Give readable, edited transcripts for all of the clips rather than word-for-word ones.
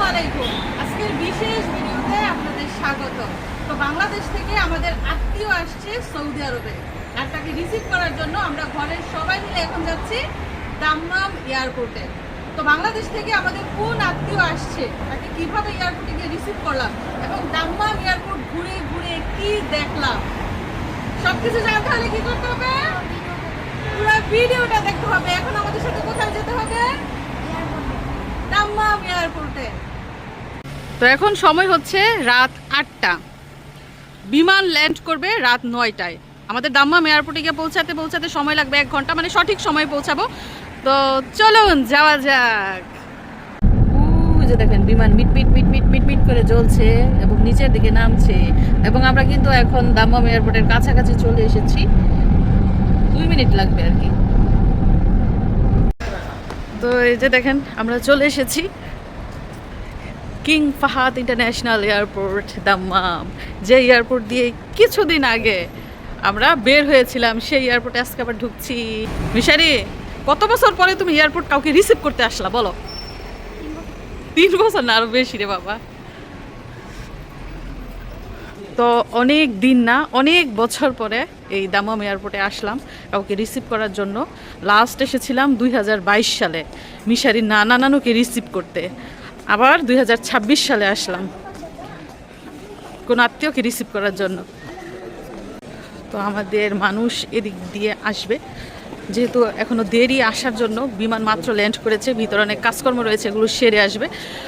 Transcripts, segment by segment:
আলাইকুম। আজকের বিশেষ ভিডিওতে আপনাদের স্বাগত। তো বাংলাদেশ থেকে আমাদের আত্মীয় আসছে সৌদি আরবে, আর তাকে রিসিভ করার জন্য আমরা ঘরের সবাই মিলে এখন যাচ্ছি দাম্মাম এয়ারপোর্টে। তো বাংলাদেশ থেকে আমাদের কোন আত্মীয় আসছে, তাকে কিভাবে এয়ারপোর্টে গিয়ে রিসিভ করলাম এবং দাম্মাম এয়ারপোর্ট ঘুরে ঘুরে কি দেখলাম, সবকিছু জানতে হলে কি করতে হবে? পুরো ভিডিওটা দেখতে হবে। এখন আমাদের সাথে কোথায় যেতে হবে? দাম্মাম এয়ারপোর্টে। তো এখন সময় হচ্ছে রাত 8টা, বিমান ল্যান্ড করবে রাত 9টায়। আমাদের দাম্মাম এয়ারপোর্টে গিয়ে পৌঁছাতে সময় লাগবে 1 ঘন্টা, মানে সঠিক সময় পৌঁছাবো। তো চলুন যাওয়া যাক। যে দেখেন বিমান মিট মিট মিট মিট মিট মিট করে জ্বলছে এবং নিচের দিকে নামছে, এবং আমরা কিন্তু এখন দাম্মাম এয়ারপোর্টের কাছাকাছি চলে এসেছি। 2 মিনিট লাগবে আর কি। তো এই যে দেখেন আমরা চলে এসেছি king Fahad international airport Dammam, যে এয়ারপোর্ট দিয়ে কিছুদিন আগে আমরা বের হয়েছিলাম, সেই এয়ারপোর্টে আজকে আবার ঢুকছি। মিশারি, কত বছর পরে তুমি এয়ারপোর্ট কাউকে রিসিভ করতে আসলা বলো? 3 বছর না আরো বেশি রে বাবা। তো অনেক দিন না, অনেক বছর পরে এই দাম্মাম এয়ারপোর্টে আসলাম কাউকে রিসিভ করার জন্য। লাস্ট এসেছিলাম 2022 সালে মিশারির নানা নানুকে রিসিভ করতে। আবার 2026 সালে আসলাম কোন আত্মীয়কে রিসিভ করার জন্য। তো আমাদের মানুষ এদিক দিয়ে আসবে, যেহেতু এখনো দেরি আসার জন্য, বিমান মাত্র ল্যান্ড করেছে, ভিতরে অনেক কাজকর্ম রয়েছে, এগুলো সেরে আসবে।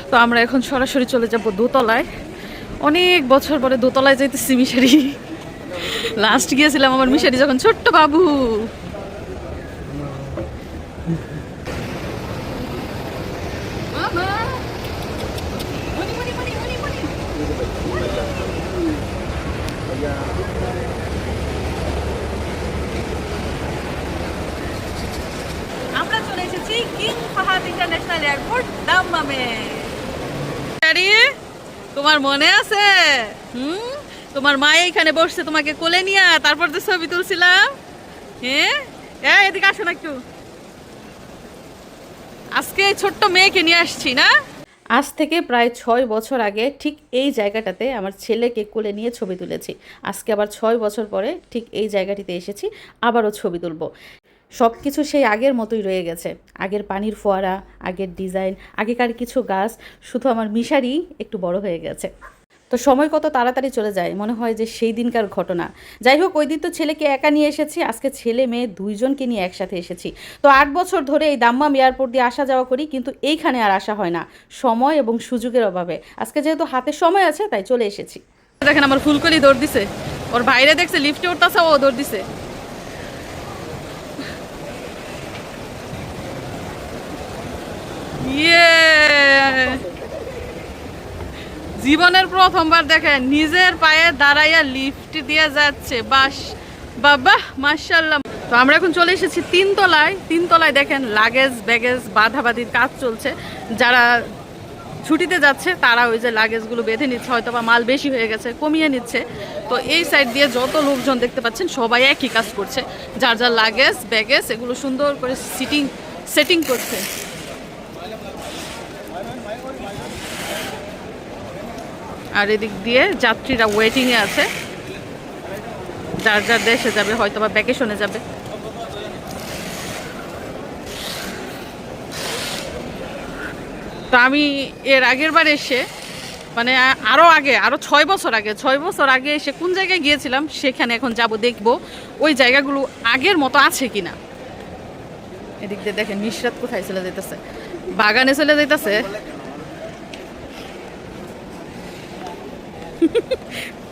তো আমরা এখন সরাসরি চলে যাব দোতলায়। অনেক বছর পরে দোতলায় যাইতেছি মিশারি। লাস্ট গিয়েছিলাম আমার মিশারি যখন ছোট্ট বাবু। আমরা চলে এসেছি কিং ফাহাদ ইন্টারন্যাশনাল এয়ারপোর্ট দাম্মামে। তোমার মনে আছে? তোমার মা এইখানে বসছে তোমাকে কোলে নিয়ে, তারপর তো ছবি তুলছিলাম। হ্যাঁ, এদিকে আসো না একটু। আজকে ছোট্ট মেয়েকে নিয়ে আসছি না। আজ থেকে প্রায় 6 বছর আগে ঠিক এই জায়গাটাতে আমার ছেলেকে কোলে নিয়ে ছবি তুলেছি। আজকে আবার 6 বছর পরে ঠিক এই জায়গাটিতে এসেছি, আবারও ছবি তুলবো। সব কিছু সেই আগের মতোই রয়ে গেছে। আগের পানির ফোয়ারা, আগের ডিজাইন, আগেকার কিছু গাছ, শুধু আমার মিশারি একটু বড় হয়ে গেছে। তো সময় কত তাড়াতাড়ি চলে যায়, মনে হয় যে সেই দিনকার ঘটনা। যাই হোক, ওই দিন তো ছেলেকে একা নিয়ে এসেছি, আজকে ছেলে মেয়ে 2জনকে নিয়ে একসাথে এসেছি। তো 8 বছর ধরে এই দাম্মাম এয়ারপোর্ট দিয়ে আসা যাওয়া করি, কিন্তু এইখানে আর আসা হয় না, সময় এবং সুযোগের অভাবে। আজকে যেহেতু হাতে সময় আছে তাই চলে এসেছি। দেখেন আমার ফুলকলি দৌড় দিছে, ওর বাইরে দেখছে লিফটে উঠতেছে, ও দৌড় দিছে। জীবনের প্রথমবার দেখেন নিজের পায়ে দাঁড়াইয়া লিফট দিয়ে যাচ্ছে। বাস বাবা মাশাআল্লাহ। তো আমরা এখন চলে এসেছি 3 তলায়। 3 তলায় দেখেন লাগেজ ব্যাগেজ বাঁধাবাঁধির কাজ চলছে। যারা ছুটিতে যাচ্ছে তারা ওই যে লাগেজগুলো বেঁধে নিচ্ছে, হয়তো বা মাল বেশি হয়ে গেছে কমিয়ে নিচ্ছে। তো এই সাইড দিয়ে যত লোকজন দেখতে পাচ্ছেন সবাই একই কাজ করছে, যার যার লাগেজ ব্যাগেজ এগুলো সুন্দর করে সেটিং করছে। আর এদিক দিয়ে যাত্রীরা ওয়েটিংয়ে আছে, যার যার দেশে যাবে, হয়তো বা ভ্যাকেশনে যাবে। তো আমি এর আগের বার এসে, মানে আরও 6 বছর আগে এসে কোন জায়গায় গিয়েছিলাম সেখানে এখন যাব, দেখব ওই জায়গাগুলো আগের মতো আছে কিনা। এদিক দিয়ে দেখেন নিশরাত কোথায় চলে যেতেছে, বাগানে চলে যেতেছে।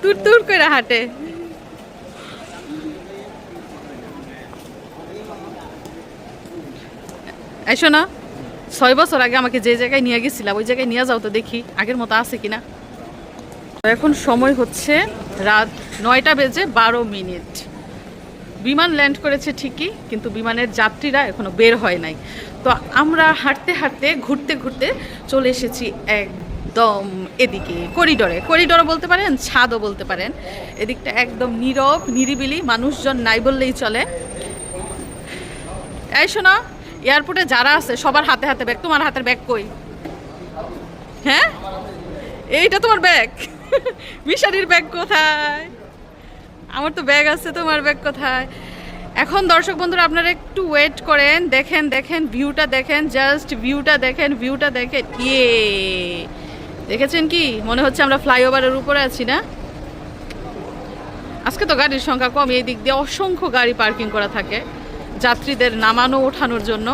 তুর তুর করে হাঁটে। এসো না, 6 বছর আগে আমাকে যে জায়গায় নিয়ে গেছিলাম ওই জায়গায় নিয়ে যাও তো, দেখি আগের মতো আছে কিনা। এখন সময় হচ্ছে রাত 9:12। বিমান ল্যান্ড করেছে ঠিকই, কিন্তু বিমানের যাত্রীরা এখনো বের হয় নাই। তো আমরা হাঁটতে হাঁটতে ঘুরতে ঘুরতে চলে এসেছি একদম এদিকে করিডোরে বলতে পারেন, ছাদও বলতে পারেন। এদিকটা একদম নীরব নিরিবিলি, মানুষজন নাই বললেই চলে। এই শোনো, এয়ারপোর্টে যারা আছে সবার হাতে হাতে ব্যাগ। তোমার হাতের ব্যাগ কই? হ্যাঁ, এইটা তোমার ব্যাগ? মিশারির ব্যাগ কোথায়? আমার তো ব্যাগ আছে, তোমার ব্যাগ কোথায়? এখন দর্শক বন্ধুরা আপনারা একটু ওয়েট করেন, দেখেন দেখেন ভিউটা দেখেন, জাস্ট ভিউটা দেখেন, ভিউটা দেখেন। ইয়ে, দেখেছেন কি? মনে হচ্ছে আমরা ফ্লাইওভারের উপরে আছি না? আজকে তো গাড়ির সংখ্যা কম, এই দিক দিয়ে অসংখ্য গাড়ি পার্কিং করা থাকে যাত্রীদের নামানো ওঠানোর জন্য।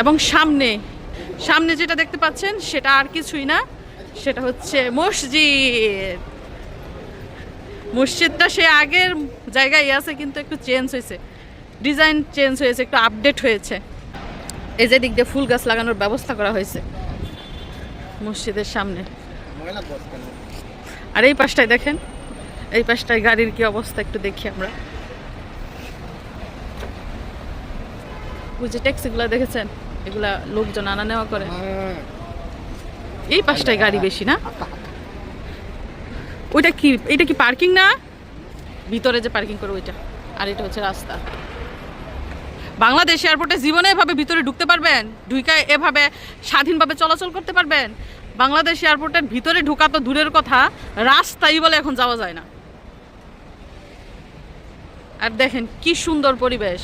এবং সামনে সামনে যেটা দেখতে পাচ্ছেন সেটা আর কিছুই না, সেটা হচ্ছে মসজিদ। মসজিদটা সে আগের জায়গায় আছে, কিন্তু একটু চেঞ্জ হয়েছে, ডিজাইন চেঞ্জ হয়েছে, একটু আপডেট হয়েছে। এই যে দিক দিয়ে ফুল গাছ লাগানোর ব্যবস্থা করা হয়েছে মসজিদের সামনে। আর এই পাশটায় দেখেন, এই পাশটায় গাড়ির কি অবস্থা একটু দেখি আমরা। ওই যে ট্যাক্সিগুলো দেখেছেন, এগুলা লোকজন আনা নেওয়া করে। এই পাশটায় গাড়ি বেশি না? ওইটা কি, এটা কি পার্কিং না? ভিতরে যে পার্কিং করে ওইটা, আর এটা হচ্ছে রাস্তা। বাংলাদেশ এয়ারপোর্টে জীবনে এভাবে ভিতরে ঢুকতে পারবেন? ঢুকে এভাবে স্বাধীনভাবে চলাচল করতে পারবেন? বাংলাদেশ এয়ারপোর্টের ভিতরে ঢুকা তো দূরের কথা, রাস্তাই বলে এখন যাওয়া যায় না। আর দেখেন কি সুন্দর পরিবেশ।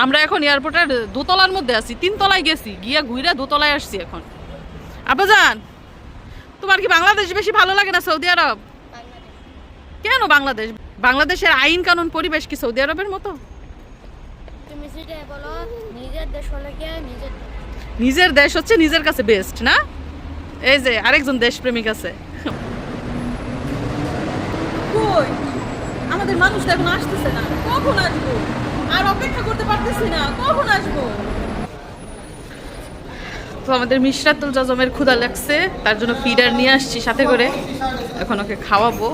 আমরা এখন এয়ারপোর্টের দোতলার মধ্যে আছি, 3 তলায় গেছি, গিয়া ঘুরে দোতলায় আসছি এখন। আব্বাজান, তোমার কি বাংলাদেশ বেশি ভালো লাগে না সৌদি আরব? কেন বাংলাদেশ? বাংলাদেশের আইন কানুন পরিবেশ কি সৌদি আরবের মতো? তুমি সেটা বলো, নিজের দেশ হলে কি নিজের দেশ হচ্ছে নিজের কাছে বেস্ট না? এই যে আরেকজন দেশপ্রেমিক আছে। কই আমাদের মানুষ তো এখন আসতেছে না, কখন আসবো? আর অপেক্ষা করতে পারতেছি না, কখন আসবো? তো আমাদের মিশরাতুল জজমের ক্ষুধা লাগছে, তার জন্য ফিডার নিয়ে আসছি সাথে করে, এখন ওকে খাওয়াবো।